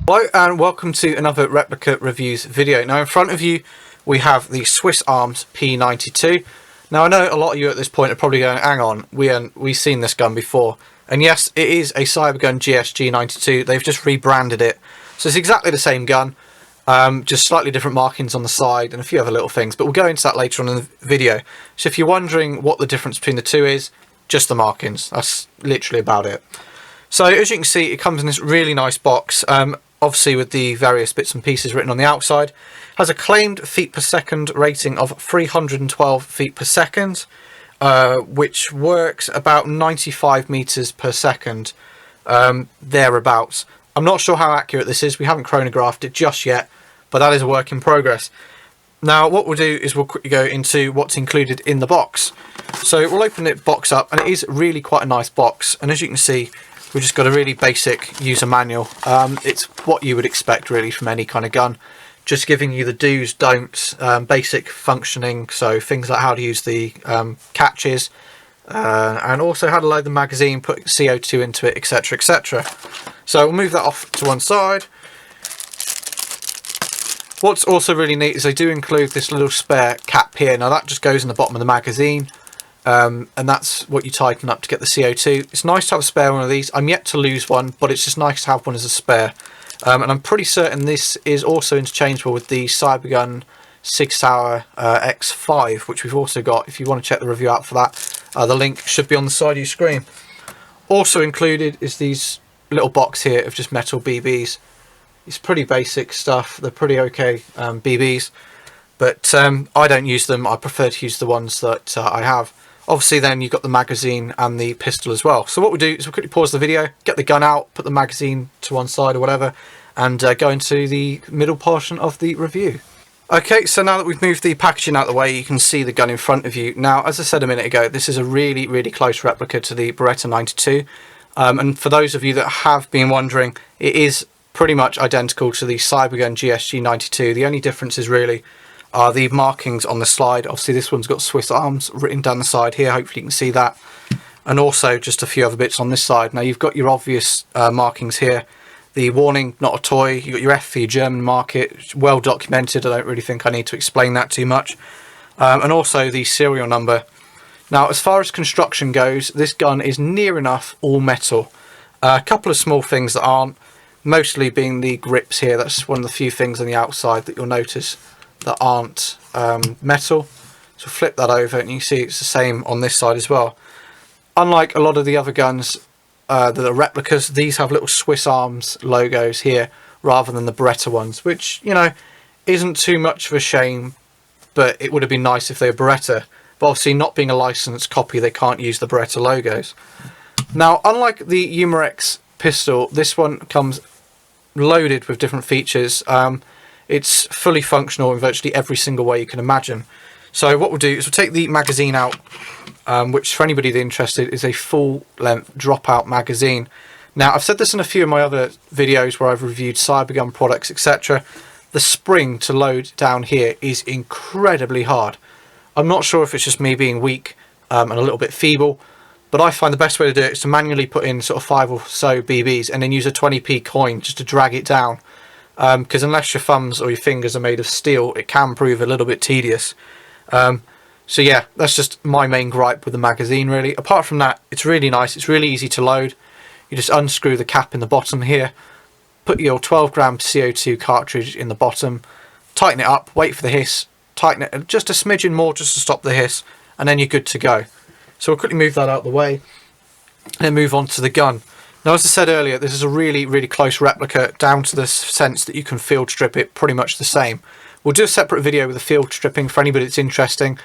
Hello and welcome to another replica reviews video. Now in front of you we have the Swiss Arms P92. Now I know a lot of you at this point are probably going, hang on, we've seen this gun before. And yes, it is a Cybergun GSG 92. They've just rebranded it. So it's exactly the same gun, just slightly different markings on the side and a few other little things. But we'll go into that later on in the video. So if you're wondering what the difference between the two is, just the markings. That's literally about it. So as you can see, it comes in this really nice box. Obviously with the various bits and pieces written on the outside. Has a claimed feet per second rating of 312 feet per second, which works about 95 meters per second, thereabouts. I'm not sure how accurate this is. We haven't chronographed it just yet, but that is a work in progress. Now what we'll do is we'll quickly go into what's included in the box. So we'll open the box up, and it is really quite a nice box. And as you can see, we've just got a really basic user manual. It's what you would expect really from any kind of gun. Just giving you the do's, don'ts, basic functioning. So things like how to use the catches, and also how to load the magazine, put CO2 into it, etc, etc. So we'll move that off to one side. What's also really neat is they do include this little spare cap here. Now that just goes in the bottom of the magazine. And that's what you tighten up to get the CO2. It's nice to have a spare one of these. I'm yet to lose one, but it's just nice to have one as a spare. And I'm pretty certain this is also interchangeable with the Cybergun Sig Sauer X5, which we've also got. If you want to check the review out for that, the link should be on the side of your screen. Also included is these little box here of just metal BBs. It's pretty basic stuff. They're pretty okay BBs, but I don't use them. I prefer to use the ones that I have. Obviously then you've got the magazine and the pistol as well. So what we'll do is we'll quickly pause the video, get the gun out, put the magazine to one side or whatever, and go into the middle portion of the review. Okay, so now that we've moved the packaging out of the way, you can see the gun in front of you. Now, as I said a minute ago, this is a really, really close replica to the Beretta 92. And for those of you that have been wondering, it is pretty much identical to the Cybergun GSG 92. The only difference is really are the markings on the slide. Obviously this one's got Swiss Arms written down the side here, hopefully you can see that, and also just a few other bits on this side. Now you've got your obvious markings here, the warning, not a toy. You've got your F for your German market, well documented. I don't really think I need to explain that too much, and also the serial number. Now as far as construction goes, this gun is near enough all metal. A couple of small things that aren't, mostly being the grips here. That's one of the few things on the outside that you'll notice that aren't metal. So flip that over and you see it's the same on this side as well. Unlike a lot of the other guns that are replicas, these have little Swiss Arms logos here rather than the Beretta ones, which, you know, isn't too much of a shame, but it would have been nice if they were Beretta. But obviously not being a licensed copy, they can't use the Beretta logos. Now, unlike the Umarex pistol, this one comes loaded with different features. It's fully functional in virtually every single way you can imagine. So what we'll do is we'll take the magazine out, which for anybody that's interested is a full length dropout magazine. Now I've said this in a few of my other videos where I've reviewed Cybergun products, etc. The spring to load down here is incredibly hard. I'm not sure if it's just me being weak and a little bit feeble, but I find the best way to do it is to manually put in sort of 5 or so BBs and then use a 20p coin just to drag it down. Because unless your thumbs or your fingers are made of steel, it can prove a little bit tedious. So yeah, that's just my main gripe with the magazine really. Apart from that, it's really nice, it's really easy to load. You just unscrew the cap in the bottom here, put your 12 gram CO2 cartridge in the bottom, tighten it up, wait for the hiss, tighten it just a smidgen more just to stop the hiss, and then you're good to go. So we'll quickly move that out of the way and then move on to the gun. Now, as I said earlier, this is a really, really close replica down to the sense that you can field strip it pretty much the same. We'll do a separate video with the field stripping for anybody that's interesting,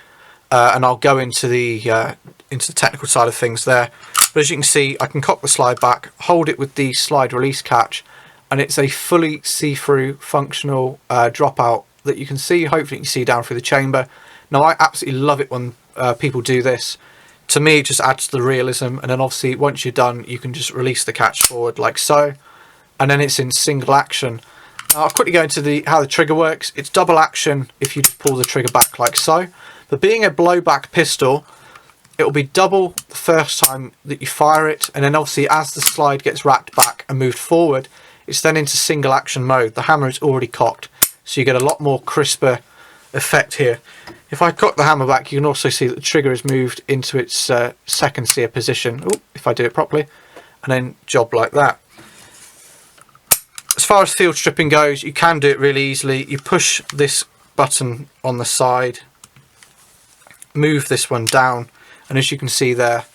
and I'll go into the technical side of things there. But as you can see, I can cock the slide back, hold it with the slide release catch, and it's a fully see-through functional dropout that you can see. Hopefully you can see down through the chamber. Now, I absolutely love it when people do this. To me, it just adds to the realism, and then obviously once you're done, you can just release the catch forward like so, and then it's in single action. Now, I'll quickly go into how the trigger works. It's double action if you just pull the trigger back like so, but being a blowback pistol, it will be double the first time that you fire it, and then obviously as the slide gets racked back and moved forward, it's then into single action mode. The hammer is already cocked, so you get a lot more crisper effect here. If I cock the hammer back, you can also see that the trigger is moved into its second sear position. Ooh, if I do it properly, and then job like that. As far as field stripping goes, you can do it really easily. You push this button on the side, move this one down, and as you can see there,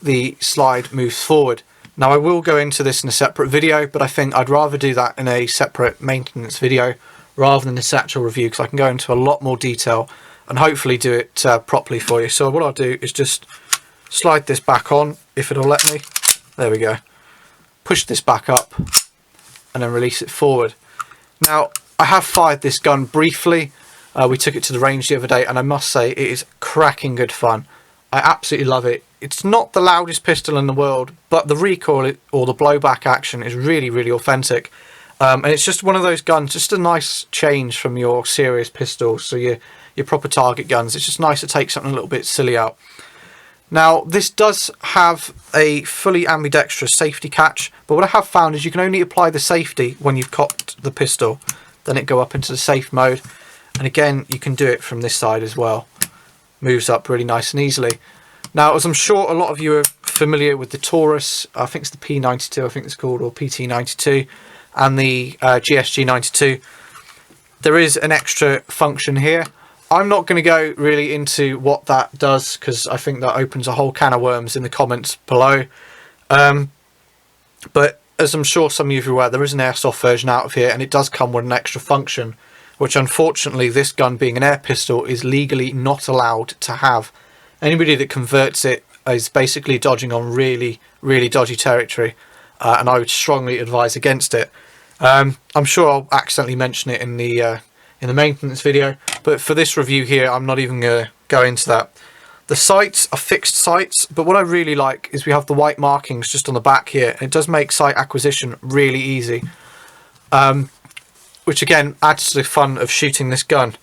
the slide moves forward. Now I will go into this in a separate video, but I think I'd rather do that in a separate maintenance video rather than this actual review, because I can go into a lot more detail and hopefully do it properly for you. So what I'll do is just slide this back on, if it'll let me. There we go. Push this back up and then release it forward. Now I have fired this gun briefly. We took it to the range the other day, and I must say it is cracking good fun. I absolutely love it. It's not the loudest pistol in the world, but the recoil or the blowback action is really, really authentic. And it's just one of those guns, just a nice change from your serious pistols, so your proper target guns. It's just nice to take something a little bit silly out. Now, this does have a fully ambidextrous safety catch, but what I have found is you can only apply the safety when you've cocked the pistol. Then it go up into the safe mode. And again, you can do it from this side as well. Moves up really nice and easily. Now, as I'm sure a lot of you are familiar with the Taurus, I think it's the P92, I think it's called, or PT92, and the GSG 92, there is an extra function here. I'm not going to go really into what that does, because I think that opens a whole can of worms in the comments below. But as I'm sure some of you are aware, there is an airsoft version out of here, and it does come with an extra function, which unfortunately this gun, being an air pistol, is legally not allowed to have. Anybody that converts it is basically dodging on really, really dodgy territory, and I would strongly advise against it. I'm sure I'll accidentally mention it in the maintenance video, but for this review here, I'm not even going to go into that. The sights are fixed sights, but what I really like is we have the white markings just on the back here, and it does make sight acquisition really easy, which again adds to the fun of shooting this gun.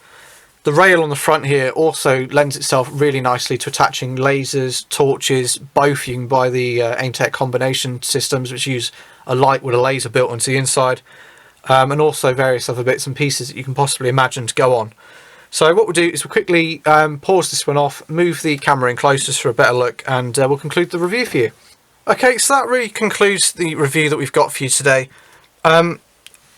The rail on the front here also lends itself really nicely to attaching lasers, torches, both. You can buy the AimTech combination systems, which use a light with a laser built onto the inside, and also various other bits and pieces that you can possibly imagine to go on. So what we'll do is we'll quickly pause this one off, move the camera in close just for a better look, and we'll conclude the review for you. Okay, so that really concludes the review that we've got for you today.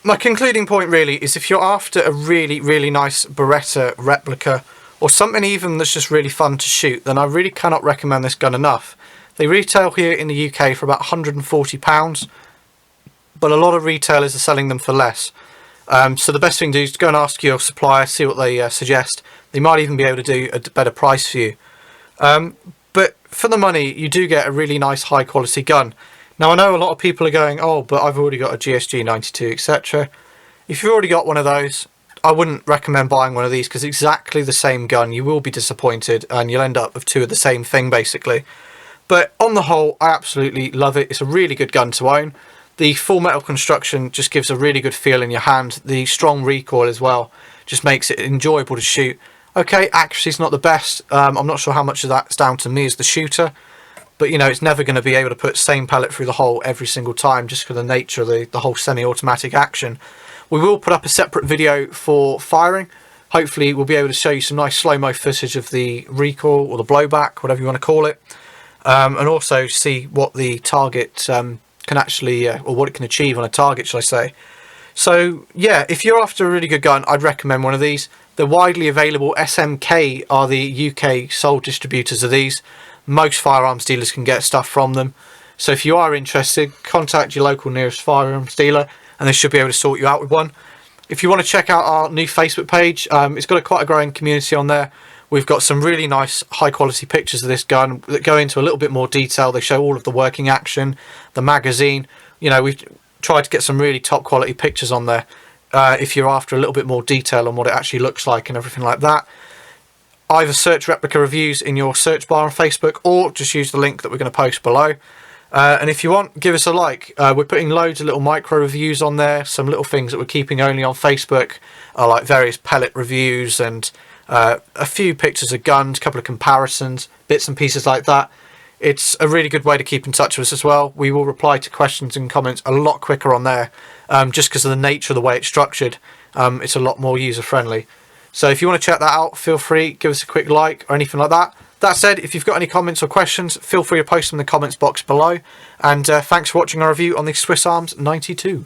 My concluding point really is, if you're after a really, really nice Beretta replica, or something even that's just really fun to shoot, then I really cannot recommend this gun enough. They retail here in the UK for about £140, but a lot of retailers are selling them for less. So the best thing to do is to go and ask your supplier, see what they suggest. They might even be able to do a better price for you. But for the money, you do get a really nice high quality gun. Now, I know a lot of people are going, oh, but I've already got a GSG 92, etc. If you've already got one of those, I wouldn't recommend buying one of these, because it's exactly the same gun. You will be disappointed, and you'll end up with two of the same thing, basically. But on the whole, I absolutely love it. It's a really good gun to own. The full metal construction just gives a really good feel in your hand. The strong recoil as well just makes it enjoyable to shoot. Okay, accuracy's not the best. I'm not sure how much of that's down to me as the shooter. But, you know, it's never going to be able to put same pellet through the hole every single time, just for the nature of the whole semi-automatic action. We will put up a separate video for firing. Hopefully we'll be able to show you some nice slow-mo footage of the recoil, or the blowback, whatever you want to call it. And also see what the target can actually, or what it can achieve on a target, shall I say. So, yeah, if you're after a really good gun, I'd recommend one of these. They're widely available. SMK are the UK sole distributors of these. Most firearms dealers can get stuff from them. So if you are interested, contact your local nearest firearms dealer, and they should be able to sort you out with one. If you want to check out our new Facebook page, it's got quite a growing community on there. We've got some really nice high quality pictures of this gun that go into a little bit more detail. They show all of the working action, the magazine. You know, we've tried to get some really top quality pictures on there. If you're after a little bit more detail on what it actually looks like and everything like that. Either search replica reviews in your search bar on Facebook, or just use the link that we're going to post below. And if you want, give us a like. We're putting loads of little micro reviews on there, some little things that we're keeping only on Facebook, like various pellet reviews and a few pictures of guns, a couple of comparisons, bits and pieces like that. It's a really good way to keep in touch with us as well. We will reply to questions and comments a lot quicker on there, just because of the nature of the way it's structured. It's a lot more user friendly. So if you want to check that out, feel free, give us a quick like or anything like that. That said, if you've got any comments or questions, feel free to post them in the comments box below. And thanks for watching our review on the Swiss Arms 92.